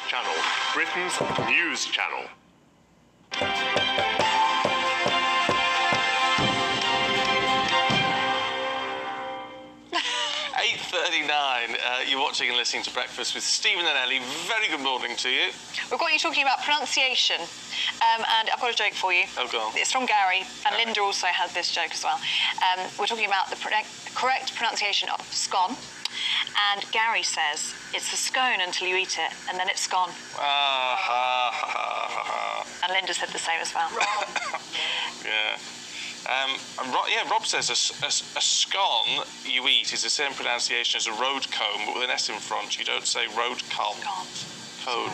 Channel, Britain's news channel. 8:39. You're watching and listening to Breakfast with Stephen and Ellie. Very good morning to you. We've got you talking about pronunciation, and I've got a joke for you. Oh, go on. It's from Gary, and Linda also had this joke as well. We're talking about the correct pronunciation of scone, and Gary says it's a scone until you eat it, and then it's gone. And Linda said the same as well. Yeah. Rob says a scone you eat is the same pronunciation as a road comb, but with an S in front. You don't say road comb. Cone.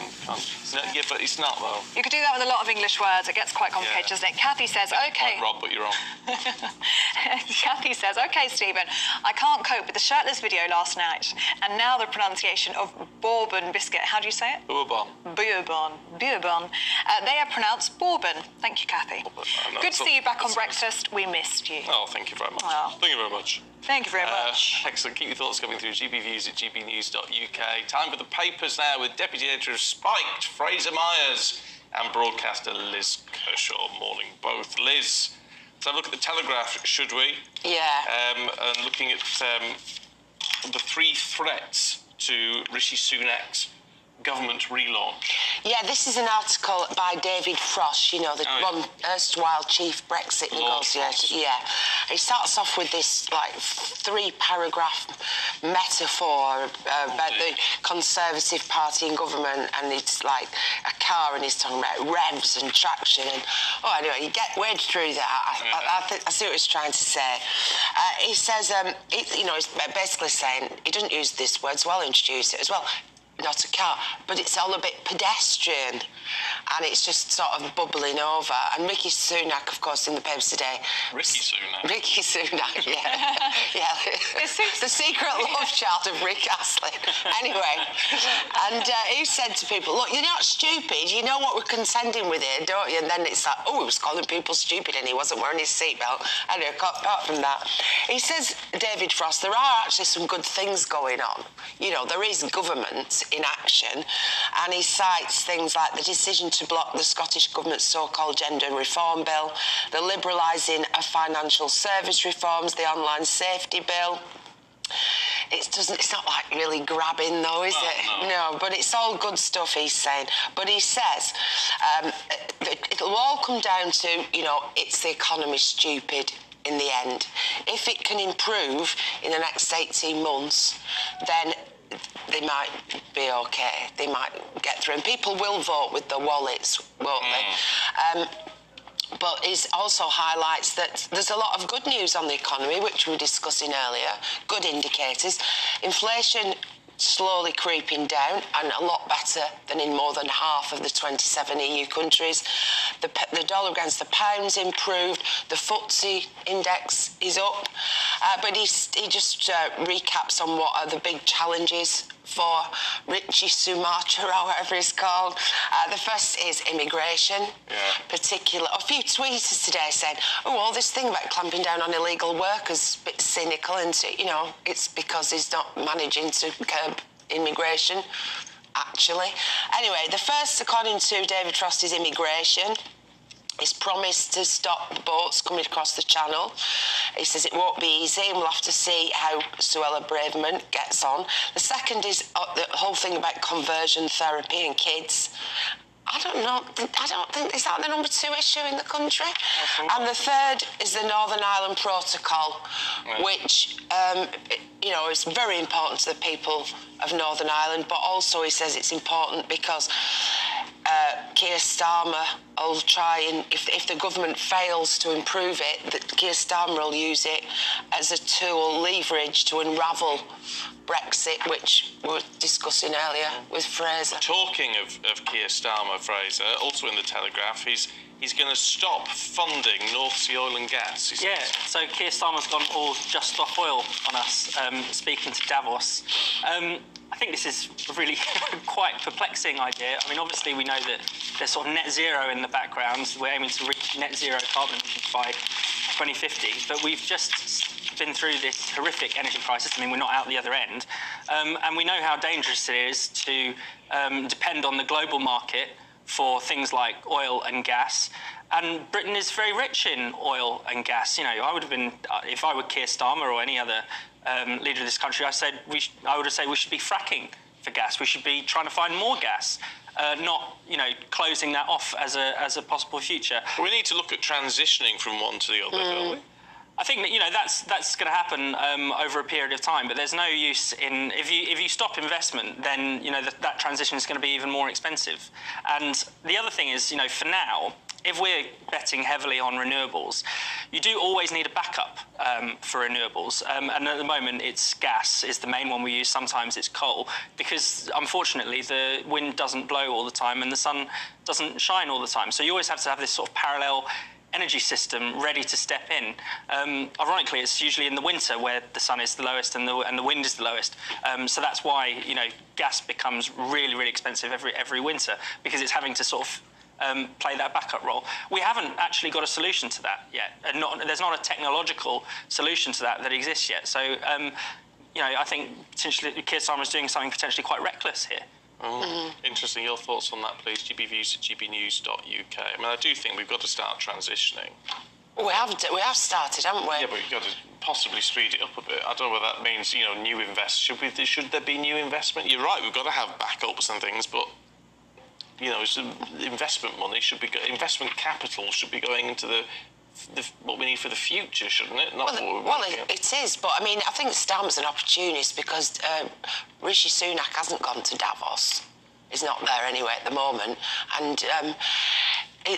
No, yeah, but it's not, though. You could do that with a lot of English words. It gets quite complicated, doesn't it? Kathy says, OK. Like Rob, but you're wrong. Kathy says, OK, Stephen, I can't cope with the shirtless video last night, and now the pronunciation of bourbon biscuit. How do you say it? Bourbon. Bourbon. Bourbon. They are pronounced bourbon. Thank you, Kathy. Good to see you back on Breakfast. We missed you. Oh, thank you very much. Oh. Thank you very much. Thank you very much. Excellent. Keep your thoughts coming through GBNEWS at gbnews.uk. Time for the papers now with Deputy Editor of Spiked, Fraser Myers, and broadcaster Liz Kershaw. Morning, both. Liz, let's have a look at the Telegraph, should we? Yeah. And looking at the 3 threats to Rishi Sunak's government relaunch. Yeah, this is an article by David Frost, you know, the one erstwhile chief Brexit negotiator. Yeah. He starts off with this, 3-paragraph metaphor about the Conservative Party in government, and it's like a car, and he's talking about revs and traction. And, anyway, you get wedged through that. I see what he's trying to say. He says, he's basically saying, he doesn't use this word, so I'll introduce it as well. Not a car, but it's all a bit pedestrian, and it's just sort of bubbling over. And Rishi Sunak, of course, in the papers today. Rishi Sunak, yeah. Yeah. It's the secret love child of Rick Astley. Anyway, and he said to people, look, you're not stupid, you know what we're contending with here, don't you? And then it's like, he was calling people stupid and he wasn't wearing his seatbelt. Anyway, apart from that, he says, David Frost, there are actually some good things going on. You know, there is government in action, and he cites things like the decision to block the Scottish Government's so-called gender reform bill, the liberalising of financial service reforms, the online safety bill. It's not like really grabbing though, is it? No, but it's all good stuff, he's saying. But he says it'll all come down to, it's the economy stupid in the end. If it can improve in the next 18 months, then they might be okay. They might get through. And people will vote with their wallets, won't they? But it also highlights that there's a lot of good news on the economy, which we were discussing earlier, good indicators. Inflation slowly creeping down, and a lot better than in more than half of the 27 EU countries. The dollar against the pound's improved, the FTSE index is up, but he just recaps on what are the big challenges for Rishi Sunak, or however he's called. The first is immigration. A few tweeters today said, all this thing about clamping down on illegal workers, a bit cynical, and it's because he's not managing to curb immigration, actually. Anyway, the first, according to David Frost, is immigration. He's promised to stop boats coming across the channel. He says it won't be easy, and we'll have to see how Suella Braverman gets on. The second is the whole thing about conversion therapy and kids. I don't think, is that the number 2 issue in the country? And the third is the Northern Ireland Protocol, which, is very important to the people of Northern Ireland, but also he says it's important because Keir Starmer will try, and if the government fails to improve it, that Keir Starmer will use it as a tool, leverage to unravel Brexit, which we were discussing earlier with Fraser. Talking of Keir Starmer, Fraser, also in the Telegraph, he's going to stop funding North Sea oil and gas. So Keir Starmer's gone all just stop oil on us, speaking to Davos. I think this is a really quite perplexing idea. I mean, obviously we know that there's sort of net zero in the background. We're aiming to reach net zero carbon emissions by 2050, but we've just been through this horrific energy crisis. I mean, we're not out the other end. And we know how dangerous it is to depend on the global market for things like oil and gas. And Britain is very rich in oil and gas. You know, I would have been, if I were Keir Starmer or any other leader of this country, I would have said we should be fracking for gas. We should be trying to find more gas, not, you know, closing that off as a possible future. We need to look at transitioning from one to the other, don't we? I think that, you know, that's going to happen over a period of time, but there's no use in if you stop investment, then, you know, that transition is going to be even more expensive. And the other thing is, you know, for now, if we're betting heavily on renewables, you do always need a backup for renewables. And at the moment, it's gas is the main one we use. Sometimes it's coal, because unfortunately the wind doesn't blow all the time and the sun doesn't shine all the time. So you always have to have this sort of parallel energy system ready to step in. Ironically, it's usually in the winter where the sun is the lowest and the wind is the lowest. So that's why, you know, gas becomes really, really expensive every winter, because it's having to sort of play that backup role. We haven't actually got a solution to that yet, and there's not a technological solution to that exists yet. So, you know, I think potentially Keir Starmer is doing something potentially quite reckless here. Interesting. Your thoughts on that, please? gbviews@gbnews.uk. I mean, I do think we've got to start transitioning. We have started, haven't we? Yeah, but you've got to possibly speed it up a bit. I don't know whether that means, you know, new invest. Should there be new investment? You're right. We've got to have backups and things, but, you know, investment money should be investment capital should be going into the what we need for the future, shouldn't it? It is, but I mean, I think Starmer's an opportunist because Rishi Sunak hasn't gone to Davos. He's not there anyway at the moment, and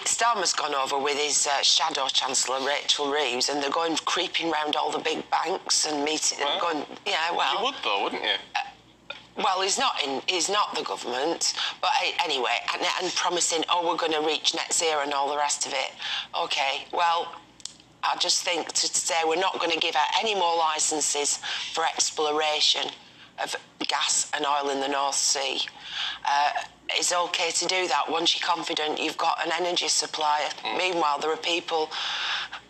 Starmer's gone over with his shadow chancellor Rachel Reeves, and they're going creeping round all the big banks and meeting. Well, going, yeah, well, you would though, wouldn't you? Well, he's not the government, but anyway, and promising, oh, we're going to reach net zero and all the rest of it. Okay, well, I just think to say we're not going to give out any more licences for exploration of gas and oil in the North Sea. It's okay to do that once you're confident you've got an energy supply. Meanwhile, there are people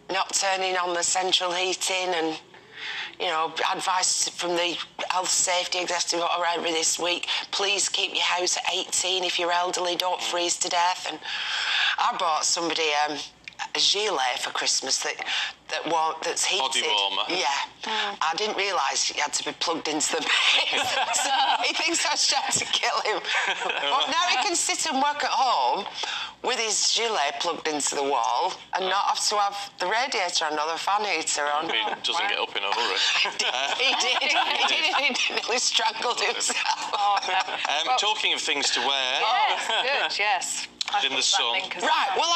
not turning on the central heating and, you know, advice from the health safety executive around me this week, please keep your house at 18 if you're elderly, don't freeze to death. And I bought somebody a gilet for Christmas that's heated. Body warmer. Yeah. I didn't realise it had to be plugged into the base. So he thinks I was trying to kill him. But now he can sit and work at home with his gilet plugged into the wall and not have to have the radiator on or the fan heater on. He doesn't get up in a hurry. He did. He nearly strangled himself. Talking of things to wear. Yes, good, yes. In the sun. Right. Well,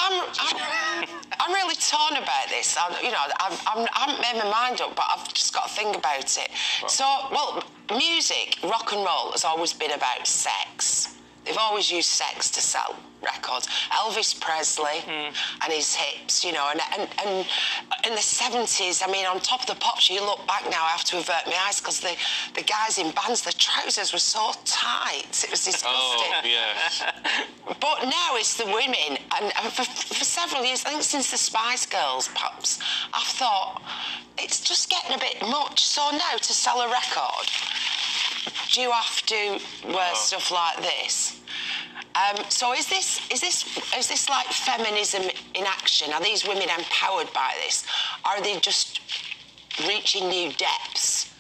I'm really torn about this. I haven't made my mind up, but I've just got to think about it. Right. So, well, music, rock and roll has always been about sex. They've always used sex to sell records. Elvis Presley and his hips, you know, and in the 70s, I mean, on Top of the Pops, you look back now, I have to avert my eyes because the guys in bands, the trousers were so tight. It was disgusting. Oh, yes. But now it's the women, and for several years, I think since the Spice Girls pops, I've thought, it's just getting a bit much. So now to sell a record, do you have to wear stuff like this? So is this like feminism in action? Are these women empowered by this? Are they just reaching new depths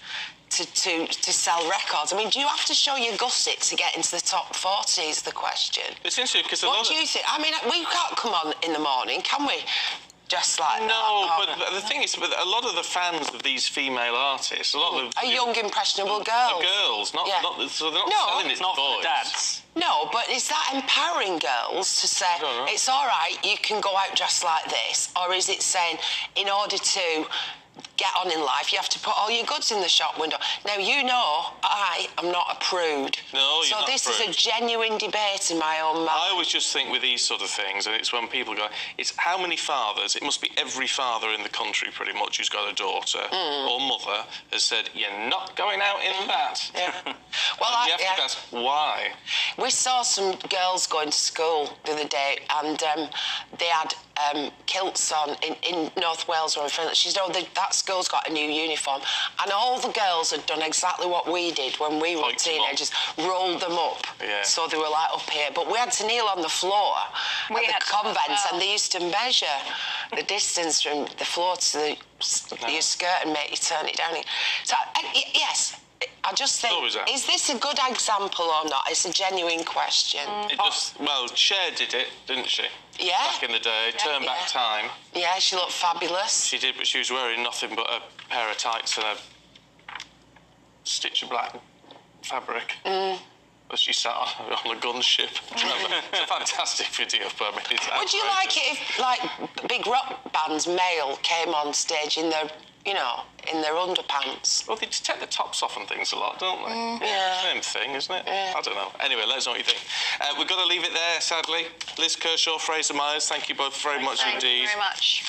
to sell records? I mean, do you have to show your gusset to get into the top 40 is the question. It's interesting because what do you think? I mean, we can't come on in the morning, can we? Just like no, but the thing is, a lot of the fans of these female artists, a lot of are young, impressionable girls. Girls, not so they're not selling it not to boys. for the dads. No, but is that empowering girls to say it's all right, you can go out dressed like this, or is it saying in order to get on in life, you have to put all your goods in the shop window? Now, you know, I am not a prude. No, you're so not this a prude. is a genuine debate in my own mind. I always just think with these sort of things, and it's when people go, it's how many fathers, it must be every father in the country pretty much who's got a daughter or mother has said, you're not going out in that. Yeah. Well, you have to ask why. We saw some girls going to school the other day and they had kilts on in North Wales or in Finland. She said, that school's got a new uniform. And all the girls had done exactly what we did when we were teenagers, rolled them up. Yeah. So they were like up here. But we had to kneel on the floor at the convents, and they used to measure the distance from the floor to your skirt and make you turn it down. So, yes, I just think, is this a good example or not? It's a genuine question. Cher did it, didn't she? Yeah. Back in the day, turn back time. Yeah, she looked fabulous. She did, but she was wearing nothing but a pair of tights and a stitch of black fabric. As she sat on a gunship. It's a fantastic video, but I mean, it's Would you like it if, like, big rock bands, male, came on stage in their, in their underpants? Well, they just take the tops off and things a lot, don't they? Yeah. Same thing, isn't it? Yeah. I don't know. Anyway, let us know what you think. We've got to leave it there, sadly. Liz Kershaw, Fraser Myers, thank you both very much indeed. Thank you very much.